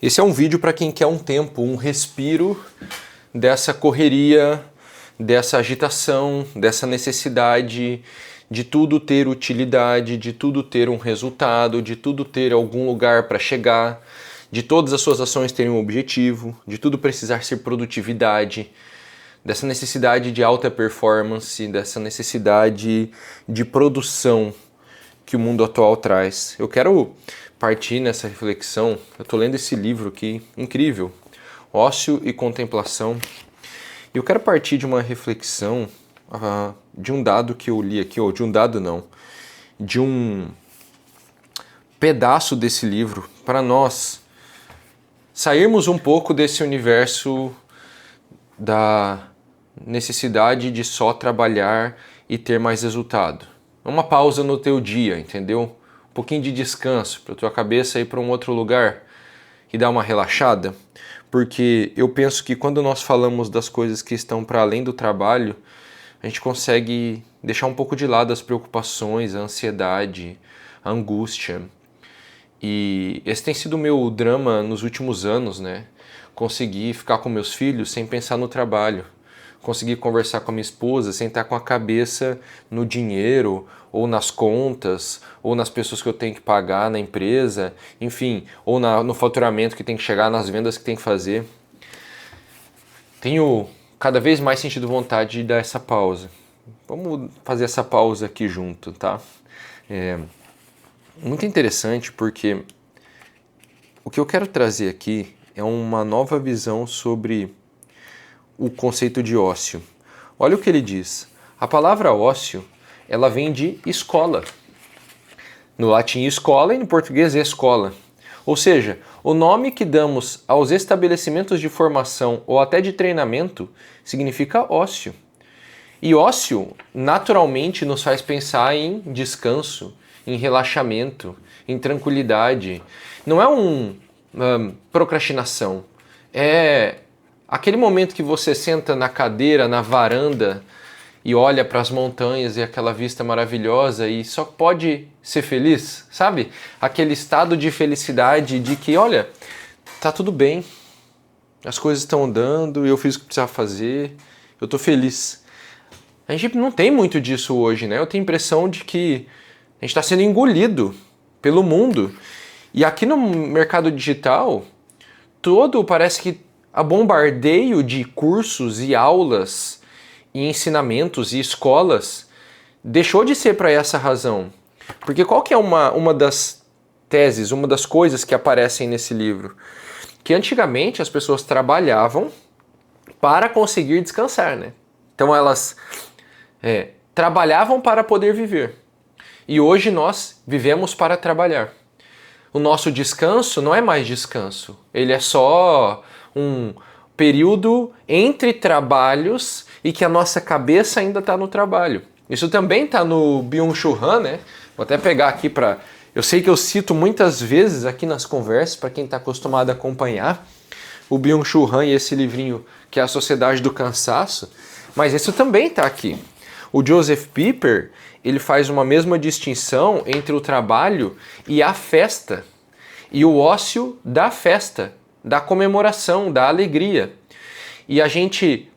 Esse é um vídeo para quem quer um tempo, um respiro dessa correria, dessa agitação, dessa necessidade de tudo ter utilidade, de tudo ter um resultado, de tudo ter algum lugar para chegar, de todas as suas ações terem um objetivo, de tudo precisar ser produtividade, dessa necessidade de alta performance, dessa necessidade de produção que o mundo atual traz. Eu quero partir nessa reflexão. Eu estou lendo esse livro aqui, incrível, Ócio e Contemplação. E eu quero partir de uma reflexão de um dado que eu li aqui, ou de um dado não, de um pedaço desse livro, para nós sairmos um pouco desse universo da necessidade de só trabalhar e ter mais resultado. Uma pausa no teu dia, entendeu? Um pouquinho de descanso para tua cabeça ir para um outro lugar e dar uma relaxada, porque eu penso que quando nós falamos das coisas que estão para além do trabalho, a gente consegue deixar um pouco de lado as preocupações, a ansiedade, a angústia. E esse tem sido o meu drama nos últimos anos, né? Conseguir ficar com meus filhos sem pensar no trabalho. Conseguir conversar com a minha esposa sem estar com a cabeça no dinheiro, ou nas contas, ou nas pessoas que eu tenho que pagar na empresa, enfim, ou no faturamento que tem que chegar, nas vendas que tem que fazer. Tenho cada vez mais sentido vontade de dar essa pausa. Vamos fazer essa pausa aqui junto, tá? Muito interessante porque o que eu quero trazer aqui é uma nova visão sobre o conceito de ócio. Olha o que ele diz. A palavra ócio, ela vem de escola. No latim escola e no português escola. Ou seja, o nome que damos aos estabelecimentos de formação ou até de treinamento significa ócio. E ócio naturalmente nos faz pensar em descanso, em relaxamento, em tranquilidade. Não é procrastinação, é aquele momento que você senta na cadeira, na varanda e olha para as montanhas e aquela vista maravilhosa e só pode ser feliz, sabe? Aquele estado de felicidade de que, olha, tá tudo bem, as coisas estão andando, eu fiz o que precisava fazer, eu tô feliz. A gente não tem muito disso hoje, né? Eu tenho a impressão de que a gente está sendo engolido pelo mundo. E aqui no mercado digital, parece que a bombardeio de cursos e aulas e ensinamentos e escolas deixou de ser para essa razão. Porque qual que é uma das teses, uma das coisas que aparecem nesse livro? Que antigamente as pessoas trabalhavam para conseguir descansar, né? Então elas trabalhavam para poder viver. E hoje nós vivemos para trabalhar. O nosso descanso não é mais descanso, ele é só um período entre trabalhos e que a nossa cabeça ainda está no trabalho. Isso também está no Byung-Chul Han, né? Vou até pegar aqui para... Eu sei que eu cito muitas vezes aqui nas conversas, para quem está acostumado a acompanhar, o Byung-Chul Han e esse livrinho que é A Sociedade do Cansaço, mas isso também está aqui. O Joseph Pieper, ele faz uma mesma distinção entre o trabalho e a festa, e o ócio da festa, da comemoração, da alegria. E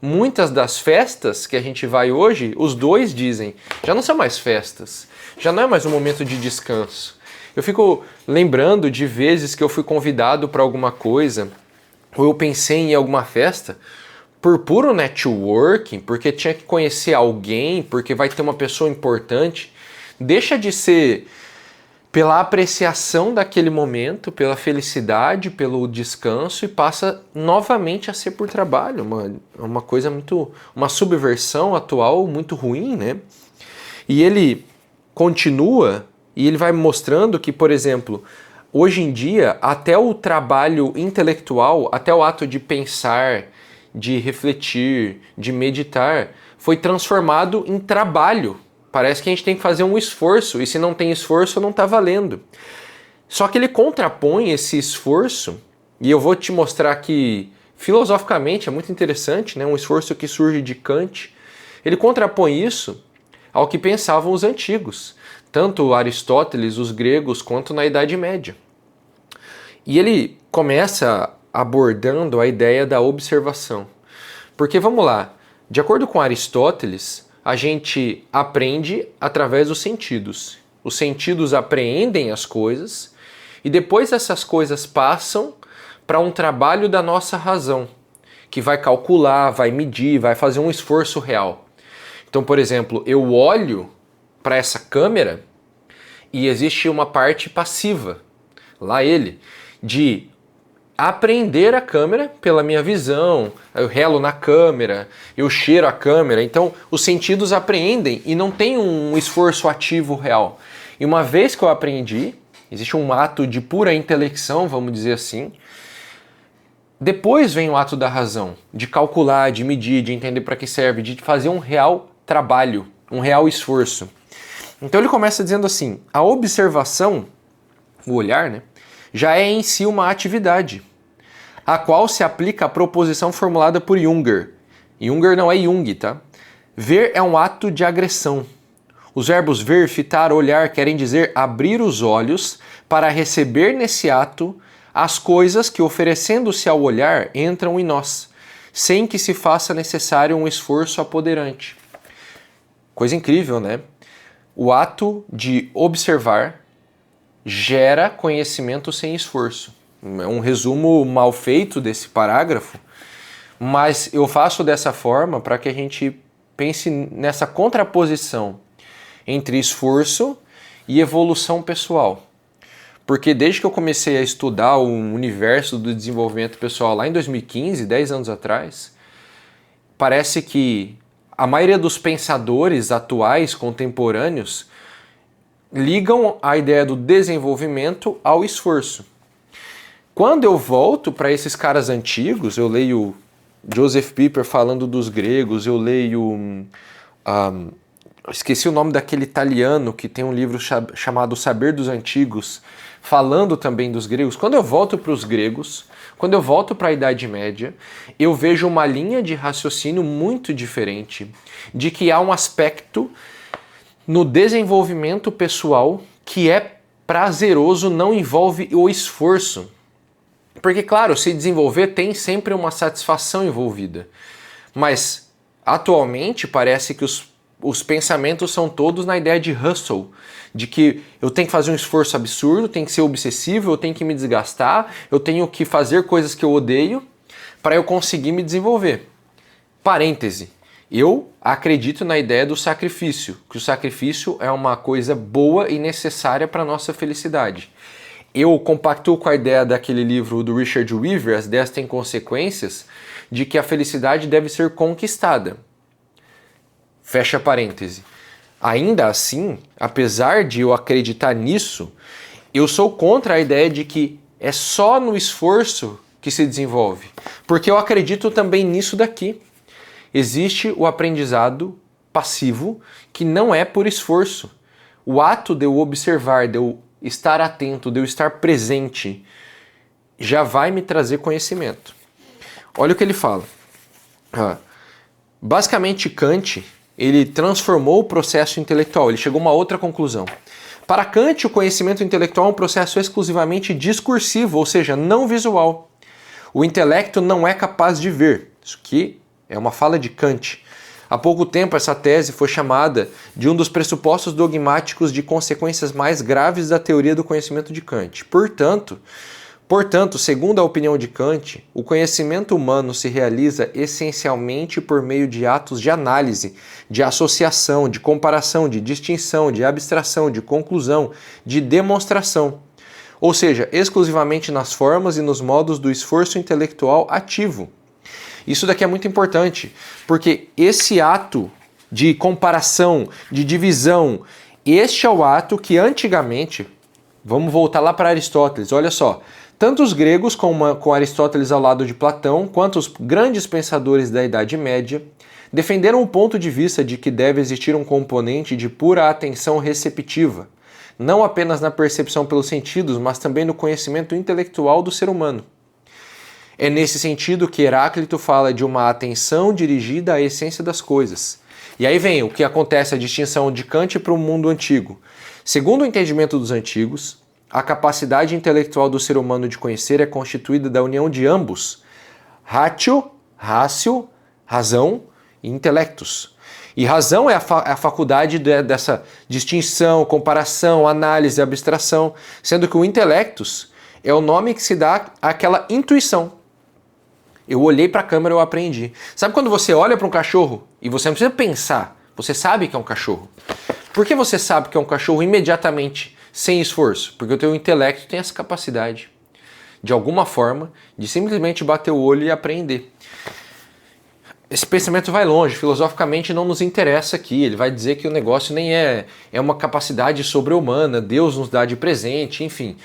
muitas das festas que a gente vai hoje, os dois dizem, já não são mais festas, já não é mais um momento de descanso. Eu fico lembrando de vezes que eu fui convidado para alguma coisa, ou eu pensei em alguma festa, por puro networking, porque tinha que conhecer alguém, porque vai ter uma pessoa importante, deixa de ser pela apreciação daquele momento, pela felicidade, pelo descanso e passa novamente a ser por trabalho, uma coisa uma subversão atual muito ruim, né? E ele continua e ele vai mostrando que, por exemplo, hoje em dia, até o trabalho intelectual, até o ato de pensar, de refletir, de meditar, foi transformado em trabalho. Parece que a gente tem que fazer um esforço, e se não tem esforço, não está valendo. Só que ele contrapõe esse esforço, e eu vou te mostrar que, filosoficamente, é muito interessante, né? Um esforço que surge de Kant. Ele contrapõe isso ao que pensavam os antigos, tanto Aristóteles, os gregos, quanto na Idade Média. E ele começa abordando a ideia da observação. Porque vamos lá, de acordo com Aristóteles, a gente aprende através dos sentidos. Os sentidos apreendem as coisas e depois essas coisas passam para um trabalho da nossa razão, que vai calcular, vai medir, vai fazer um esforço real. Então, por exemplo, eu olho para essa câmera e existe uma parte passiva, lá ele, de apreender a câmera pela minha visão, eu relo na câmera, eu cheiro a câmera, então os sentidos apreendem e não tem um esforço ativo real. E uma vez que eu aprendi, existe um ato de pura intelecção, vamos dizer assim, depois vem o ato da razão, de calcular, de medir, de entender para que serve, de fazer um real trabalho, um real esforço. Então ele começa dizendo assim, a observação, o olhar, né, já é em si uma atividade, a qual se aplica a proposição formulada por Junger. Junger não é Jung, tá? Ver é um ato de agressão. Os verbos ver, fitar, olhar querem dizer abrir os olhos para receber nesse ato as coisas que, oferecendo-se ao olhar, entram em nós, sem que se faça necessário um esforço apoderante. Coisa incrível, né? O ato de observar gera conhecimento sem esforço. É um resumo mal feito desse parágrafo, mas eu faço dessa forma para que a gente pense nessa contraposição entre esforço e evolução pessoal. Porque desde que eu comecei a estudar o universo do desenvolvimento pessoal lá em 2015, 10 anos atrás, parece que a maioria dos pensadores atuais, contemporâneos, ligam a ideia do desenvolvimento ao esforço. Quando eu volto para esses caras antigos, eu leio Joseph Pieper falando dos gregos, eu leio... esqueci o nome daquele italiano que tem um livro chamado Saber dos Antigos, falando também dos gregos. Quando eu volto para os gregos, quando eu volto para a Idade Média, eu vejo uma linha de raciocínio muito diferente, de que há um aspecto no desenvolvimento pessoal que é prazeroso, não envolve o esforço. Porque, claro, se desenvolver tem sempre uma satisfação envolvida. Mas, atualmente, parece que os pensamentos são todos na ideia de hustle, de que eu tenho que fazer um esforço absurdo, tenho que ser obsessivo, eu tenho que me desgastar, eu tenho que fazer coisas que eu odeio para eu conseguir me desenvolver. Parêntese, eu acredito na ideia do sacrifício, que o sacrifício é uma coisa boa e necessária para a nossa felicidade. Eu compactuo com a ideia daquele livro do Richard Weaver, As 10 Têm Consequências, de que a felicidade deve ser conquistada. Fecha parêntese. Ainda assim, apesar de eu acreditar nisso, eu sou contra a ideia de que é só no esforço que se desenvolve. Porque eu acredito também nisso daqui. Existe o aprendizado passivo que não é por esforço. O ato de eu observar, de eu estar atento, de eu estar presente, já vai me trazer conhecimento. Olha o que ele fala. Basicamente, Kant, ele transformou o processo intelectual, ele chegou a uma outra conclusão. Para Kant, o conhecimento intelectual é um processo exclusivamente discursivo, ou seja, não visual. O intelecto não é capaz de ver. Isso aqui é uma fala de Kant. Há pouco tempo, essa tese foi chamada de um dos pressupostos dogmáticos de consequências mais graves da teoria do conhecimento de Kant. Portanto, segundo a opinião de Kant, o conhecimento humano se realiza essencialmente por meio de atos de análise, de associação, de comparação, de distinção, de abstração, de conclusão, de demonstração. Ou seja, exclusivamente nas formas e nos modos do esforço intelectual ativo. Isso daqui é muito importante, porque esse ato de comparação, de divisão, este é o ato que antigamente, vamos voltar lá para Aristóteles, olha só, tanto os gregos com Aristóteles ao lado de Platão, quanto os grandes pensadores da Idade Média, defenderam o ponto de vista de que deve existir um componente de pura atenção receptiva, não apenas na percepção pelos sentidos, mas também no conhecimento intelectual do ser humano. É nesse sentido que Heráclito fala de uma atenção dirigida à essência das coisas. E aí vem o que acontece, a distinção de Kant para o mundo antigo. Segundo o entendimento dos antigos, a capacidade intelectual do ser humano de conhecer é constituída da união de ambos, rácio, razão e intelectus. E razão é a faculdade dessa distinção, comparação, análise, abstração, sendo que o intelectus é o nome que se dá àquela intuição. Eu olhei para a câmera e eu aprendi. Sabe quando você olha para um cachorro e você não precisa pensar, você sabe que é um cachorro? Por que você sabe que é um cachorro imediatamente, sem esforço? Porque o teu intelecto tem essa capacidade, de alguma forma, de simplesmente bater o olho e aprender. Esse pensamento vai longe, filosoficamente não nos interessa aqui, ele vai dizer que o negócio nem é uma capacidade sobre-humana, Deus nos dá de presente, enfim.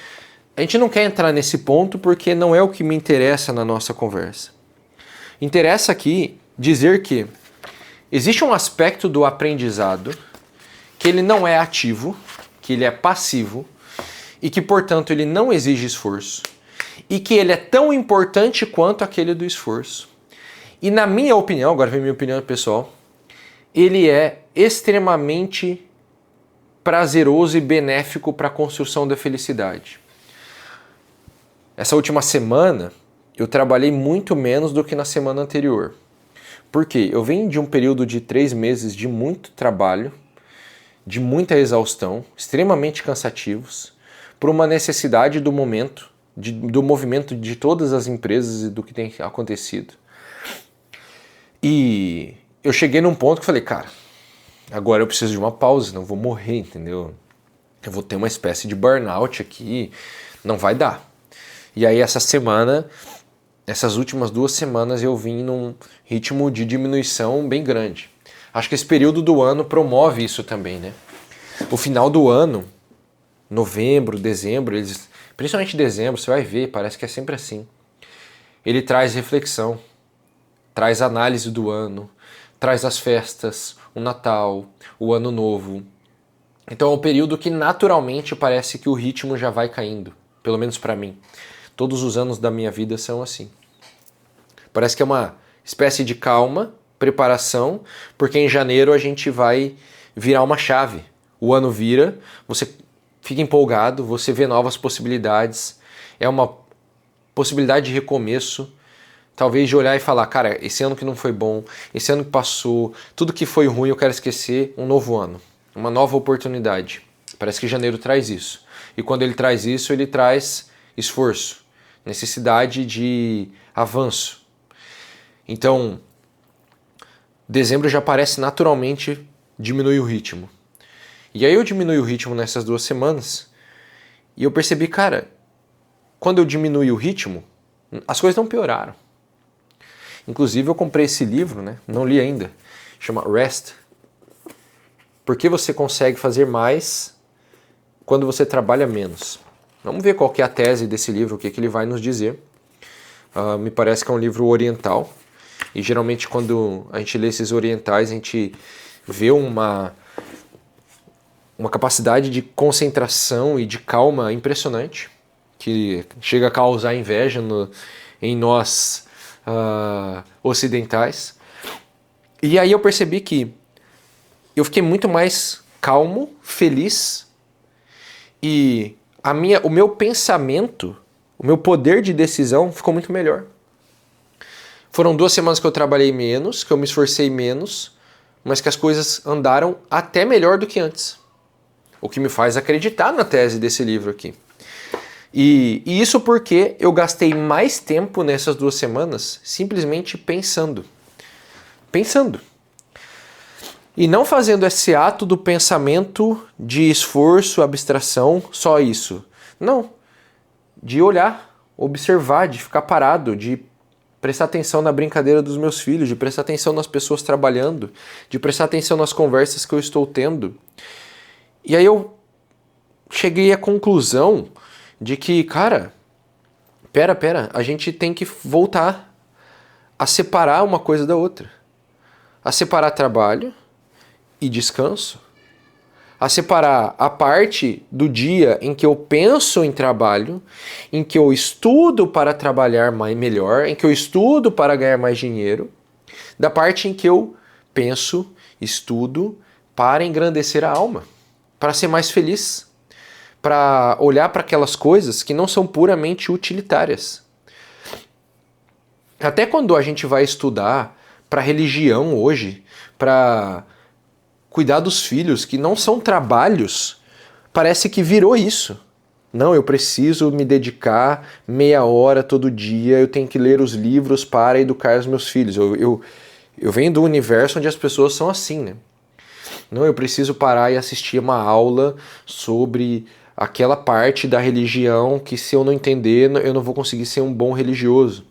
A gente não quer entrar nesse ponto porque não é o que me interessa na nossa conversa. Interessa aqui dizer que existe um aspecto do aprendizado que ele não é ativo, que ele é passivo e que, portanto, ele não exige esforço e que ele é tão importante quanto aquele do esforço. E na minha opinião, agora vem minha opinião pessoal, ele é extremamente prazeroso e benéfico para a construção da felicidade. Essa última semana eu trabalhei muito menos do que na semana anterior. Por quê? Eu venho de um período de 3 meses de muito trabalho, de muita exaustão, extremamente cansativos, por uma necessidade do momento, do movimento de todas as empresas e do que tem acontecido. E eu cheguei num ponto que falei, cara, agora eu preciso de uma pausa, não vou morrer, entendeu? Eu vou ter uma espécie de burnout aqui, não vai dar. E aí essa semana, essas últimas 2 semanas eu vim num ritmo de diminuição bem grande. Acho que esse período do ano promove isso também, né? O final do ano, novembro, dezembro, principalmente dezembro, você vai ver, parece que é sempre assim. Ele traz reflexão, traz análise do ano, traz as festas, o Natal, o Ano Novo. Então é um período que naturalmente parece que o ritmo já vai caindo, pelo menos para mim. Todos os anos da minha vida são assim. Parece que é uma espécie de calma, preparação, porque em janeiro a gente vai virar uma chave. O ano vira, você fica empolgado, você vê novas possibilidades, é uma possibilidade de recomeço, talvez de olhar e falar, cara, esse ano que não foi bom, esse ano que passou, tudo que foi ruim eu quero esquecer, um novo ano, uma nova oportunidade. Parece que janeiro traz isso. E quando ele traz isso, ele traz esforço, necessidade de avanço. Então, dezembro já parece naturalmente diminuir o ritmo. E aí eu diminui o ritmo nessas 2 semanas e eu percebi, cara, quando eu diminui o ritmo, as coisas não pioraram. Inclusive eu comprei esse livro, né? Não li ainda, chama Rest. Por que você consegue fazer mais quando você trabalha menos? Vamos ver qual que é a tese desse livro, o que ele vai nos dizer. Me parece que é um livro oriental. E geralmente quando a gente lê esses orientais, a gente vê uma capacidade de concentração e de calma impressionante, que chega a causar inveja em nós ocidentais. E aí eu percebi que eu fiquei muito mais calmo, feliz, e o meu pensamento, o meu poder de decisão ficou muito melhor. Foram 2 semanas que eu trabalhei menos, que eu me esforcei menos, mas que as coisas andaram até melhor do que antes. O que me faz acreditar na tese desse livro aqui. E isso porque eu gastei mais tempo nessas 2 semanas simplesmente pensando. Pensando. E não fazendo esse ato do pensamento de esforço, abstração, só isso. Não. De olhar, observar, de ficar parado, de prestar atenção na brincadeira dos meus filhos, de prestar atenção nas pessoas trabalhando, de prestar atenção nas conversas que eu estou tendo. E aí eu cheguei à conclusão de que, cara, pera, a gente tem que voltar a separar uma coisa da outra. A separar trabalho e descanso. A separar a parte do dia em que eu penso em trabalho, em que eu estudo para trabalhar melhor, em que eu estudo para ganhar mais dinheiro, da parte em que eu penso, estudo para engrandecer a alma, para ser mais feliz, para olhar para aquelas coisas que não são puramente utilitárias. Até quando a gente vai estudar para religião hoje, para cuidar dos filhos, que não são trabalhos, parece que virou isso. Não, eu preciso me dedicar meia hora todo dia, eu tenho que ler os livros para educar os meus filhos. Eu venho do universo onde as pessoas são assim, né? Não, eu preciso parar e assistir uma aula sobre aquela parte da religião que, se eu não entender, eu não vou conseguir ser um bom religioso.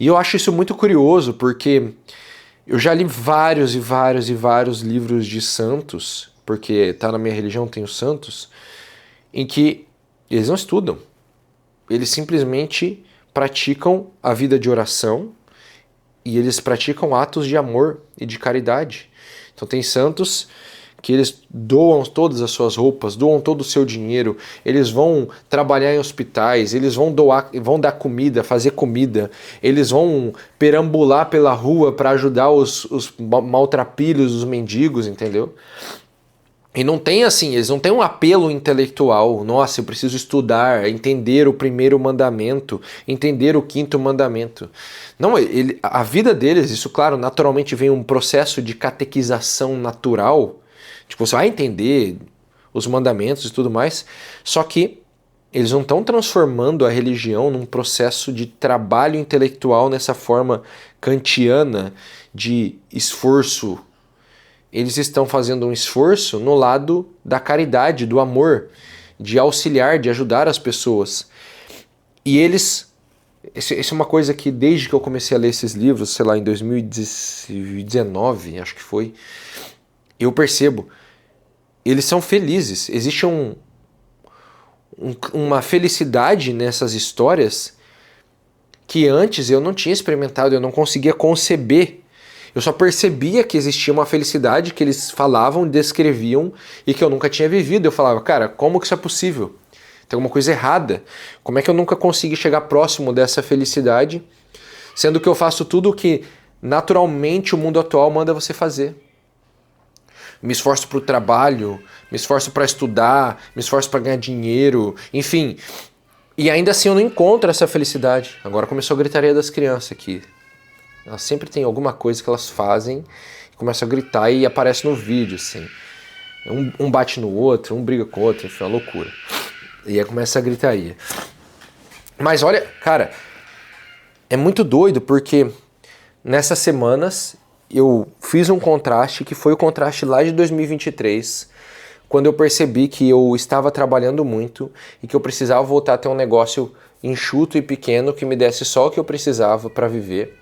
E eu acho isso muito curioso, porque eu já li vários e vários e vários livros de santos, porque tá na minha religião, tem os santos, em que eles não estudam. Eles simplesmente praticam a vida de oração e eles praticam atos de amor e de caridade. Então tem santos que eles doam todas as suas roupas, doam todo o seu dinheiro, eles vão trabalhar em hospitais, eles vão dar comida, fazer comida, eles vão perambular pela rua para ajudar os maltrapilhos, os mendigos, entendeu? E não tem assim, eles não têm um apelo intelectual. Nossa, eu preciso estudar, entender o primeiro mandamento, entender o quinto mandamento. Não, a vida deles, isso claro, naturalmente vem um processo de catequização natural. Tipo, você vai entender os mandamentos e tudo mais, só que eles não estão transformando a religião num processo de trabalho intelectual nessa forma kantiana de esforço. Eles estão fazendo um esforço no lado da caridade, do amor, de auxiliar, de ajudar as pessoas. E eles... Isso é uma coisa que desde que eu comecei a ler esses livros, sei lá, em 2019, acho que foi, eu percebo, eles são felizes. Existe uma felicidade nessas histórias que antes eu não tinha experimentado, eu não conseguia conceber. Eu só percebia que existia uma felicidade que eles falavam, descreviam e que eu nunca tinha vivido. Eu falava, cara, como que isso é possível? Tem alguma coisa errada. Como é que eu nunca consegui chegar próximo dessa felicidade, sendo que eu faço tudo o que naturalmente o mundo atual manda você fazer? Me esforço para o trabalho, me esforço para estudar, me esforço para ganhar dinheiro, enfim. E ainda assim eu não encontro essa felicidade. Agora começou a gritaria das crianças aqui. Elas sempre tem alguma coisa que elas fazem, começam a gritar e aparece no vídeo, assim. Um bate no outro, um briga com o outro, enfim, é uma loucura. E aí começa a gritaria. Mas olha, cara, é muito doido porque nessas semanas eu fiz um contraste que foi o contraste lá de 2023, quando eu percebi que eu estava trabalhando muito e que eu precisava voltar a ter um negócio enxuto e pequeno que me desse só o que eu precisava para viver.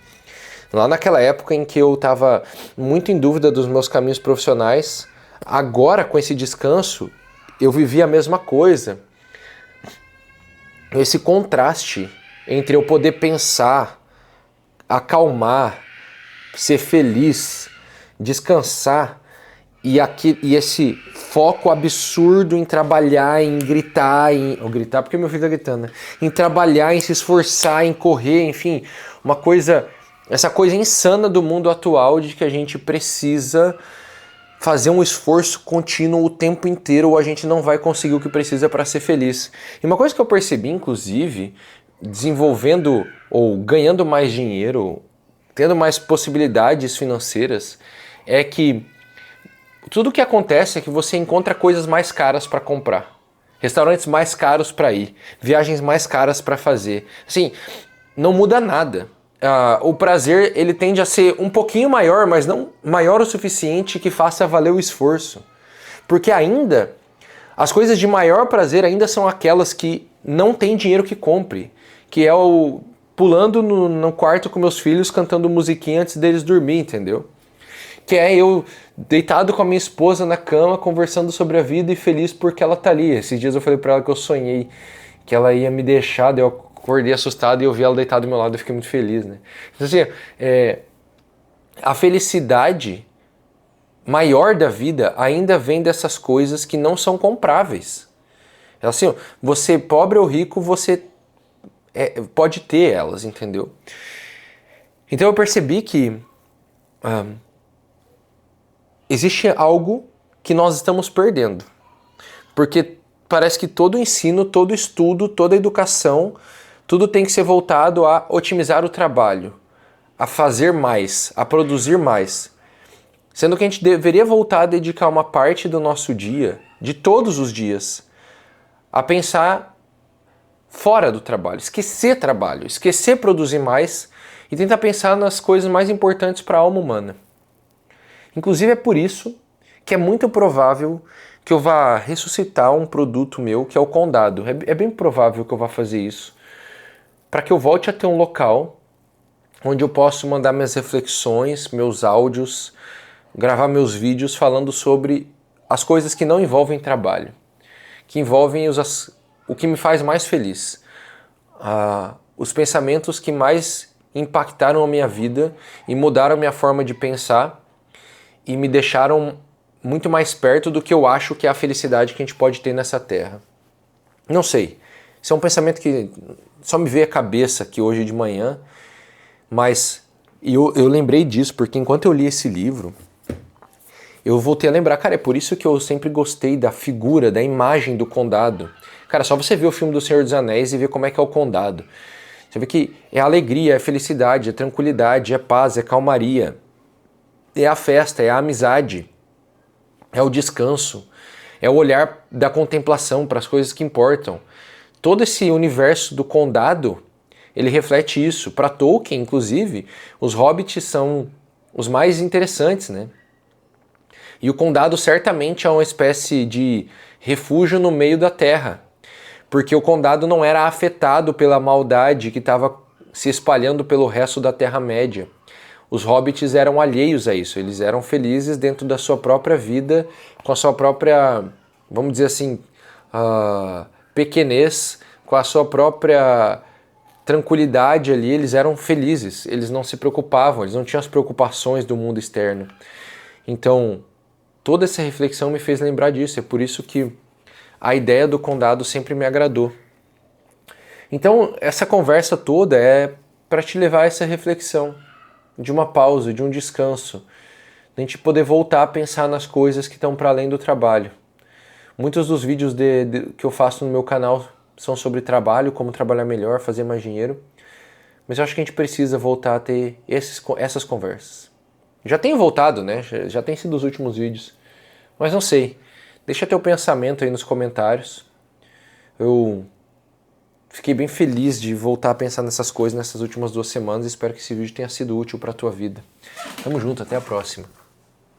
Lá naquela época em que eu estava muito em dúvida dos meus caminhos profissionais, agora com esse descanso, eu vivi a mesma coisa. Esse contraste entre eu poder pensar, acalmar, ser feliz, descansar e esse foco absurdo em trabalhar, em gritar, ou gritar porque meu filho tá gritando, né? Em trabalhar, em se esforçar, em correr, enfim, essa coisa insana do mundo atual de que a gente precisa fazer um esforço contínuo o tempo inteiro ou a gente não vai conseguir o que precisa para ser feliz. E uma coisa que eu percebi, inclusive, desenvolvendo ou ganhando mais dinheiro, tendo mais possibilidades financeiras, é que tudo que acontece é que você encontra coisas mais caras para comprar, restaurantes mais caros para ir, viagens mais caras para fazer. Assim, não muda nada. O prazer ele tende a ser um pouquinho maior, mas não maior o suficiente que faça valer o esforço. Porque ainda, as coisas de maior prazer ainda são aquelas que não tem dinheiro que compre. Que é o pulando no quarto com meus filhos cantando musiquinha antes deles dormir, entendeu? Que é eu deitado com a minha esposa na cama, conversando sobre a vida e feliz porque ela tá ali. Esses dias eu falei pra ela que eu sonhei que ela ia me deixar, daí eu acordei assustado e eu vi ela deitada do meu lado e fiquei muito feliz, né? Então assim, a felicidade maior da vida ainda vem dessas coisas que não são compráveis. Assim, você pobre ou rico, você pode ter elas, entendeu? Então eu percebi que existe algo que nós estamos perdendo. Porque parece que todo ensino, todo estudo, toda educação, tudo tem que ser voltado a otimizar o trabalho, a fazer mais, a produzir mais. Sendo que a gente deveria voltar a dedicar uma parte do nosso dia, de todos os dias, a pensar fora do trabalho, esquecer produzir mais e tentar pensar nas coisas mais importantes para a alma humana. Inclusive é por isso que é muito provável que eu vá ressuscitar um produto meu que é o Condado. É bem provável que eu vá fazer isso, para que eu volte a ter um local onde eu posso mandar minhas reflexões, meus áudios, gravar meus vídeos falando sobre as coisas que não envolvem trabalho, que envolvem o que me faz mais feliz, os pensamentos que mais impactaram a minha vida e mudaram a minha forma de pensar e me deixaram muito mais perto do que eu acho que é a felicidade que a gente pode ter nessa terra. Não sei, esse é um pensamento que só me veio à cabeça aqui hoje de manhã, mas eu lembrei disso porque enquanto eu li esse livro, eu voltei a lembrar, cara, é por isso que eu sempre gostei da figura, da imagem do Condado. Cara, só você ver o filme do Senhor dos Anéis e ver como é que é o Condado. Você vê que é alegria, é felicidade, é tranquilidade, é paz, é calmaria, é a festa, é a amizade, é o descanso, é o olhar da contemplação para as coisas que importam. Todo esse universo do Condado, ele reflete isso. Para Tolkien, inclusive, os hobbits são os mais interessantes, né? E o Condado certamente é uma espécie de refúgio no meio da terra, porque o Condado não era afetado pela maldade que estava se espalhando pelo resto da Terra-média. Os hobbits eram alheios a isso, eles eram felizes dentro da sua própria vida, com a sua própria, vamos dizer assim, pequenez, com a sua própria tranquilidade ali, eles eram felizes, eles não se preocupavam, eles não tinham as preocupações do mundo externo. Então, toda essa reflexão me fez lembrar disso, é por isso que a ideia do Condado sempre me agradou. Então, essa conversa toda é para te levar a essa reflexão, de uma pausa, de um descanso, de a gente poder voltar a pensar nas coisas que estão para além do trabalho. Muitos dos vídeos que eu faço no meu canal são sobre trabalho, como trabalhar melhor, fazer mais dinheiro, mas eu acho que a gente precisa voltar a ter essas conversas. Já tenho voltado, né? Já tem sido os últimos vídeos, mas não sei. Deixa teu pensamento aí nos comentários. Eu fiquei bem feliz de voltar a pensar nessas coisas nessas últimas 2 semanas. Espero que esse vídeo tenha sido útil para a tua vida. Tamo junto, até a próxima.